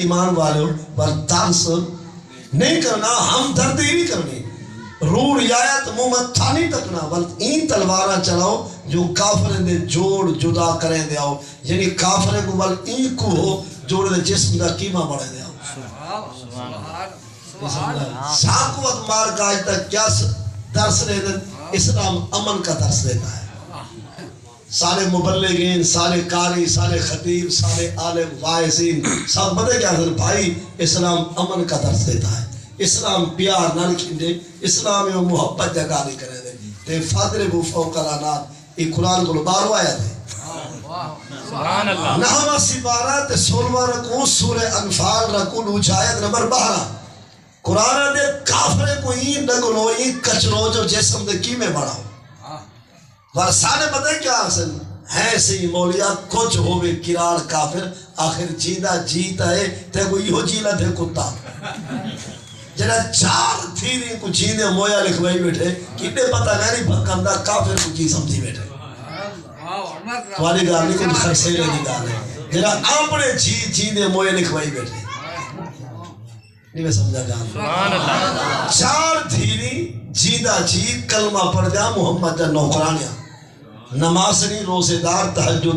ایمان والوں پر ترس نہیں کرنا، ہمدردی نہیں کرنی، روڑ یایت منہ متھا نہیں تکنا، بلکہ این تلوارہ چلاؤ جو کافریں دے جوڑ جدا کریں دے آؤ، یعنی کافریں کو بل این کو ہو جوڑ دے جسم دا قیمہ بڑھے دے آؤ۔ ساکوت مار کا آج تک کیا درس دے دے؟ اسلام امن کا درس دیتا ہے۔ سارے مبلغین، سارے قاری، سارے خطیب، سارے عالم واعظین سب بدے کیا حضرت بھائی اسلام امن کا درس دیتا ہے، اسلام پیار نہ لکھیں، اسلام میں محبت جگہ نہیں کرے دے تے فاضربوا فوق العناق، یہ قرآن کو بارو آیا تھے نحوہ سبارہ تے 16 رکو سورہ انفال رکو نوچایت نمبر 12 قرآن دے کافرے کو ہی نگلو ہی کچرو جو جسم دے کی میں بڑھاؤ ورسانے بدے کیا حسن ہے سی مولیہ کچھ ہوئے کرار کافر آخر جیدہ جیتا ہے تے کوئی ہو جیلہ تھے کتا جنہ 4 تھیری کو جیدے مویا لکھوائی بیٹھے کتنے پتہ نہیں بھکندہ کافر کو جی سمجھی بیٹھے توالی گارلی کو خرسیلے نکالے جنہ اپنے جیدے مویا لکھوائی بیٹھے نہیں میں سمجھا جانا 4 تھیری جیدہ جید کلمہ پڑھ جا محمد جا نوکرانیاں نماز نہیں روزے دار تہجد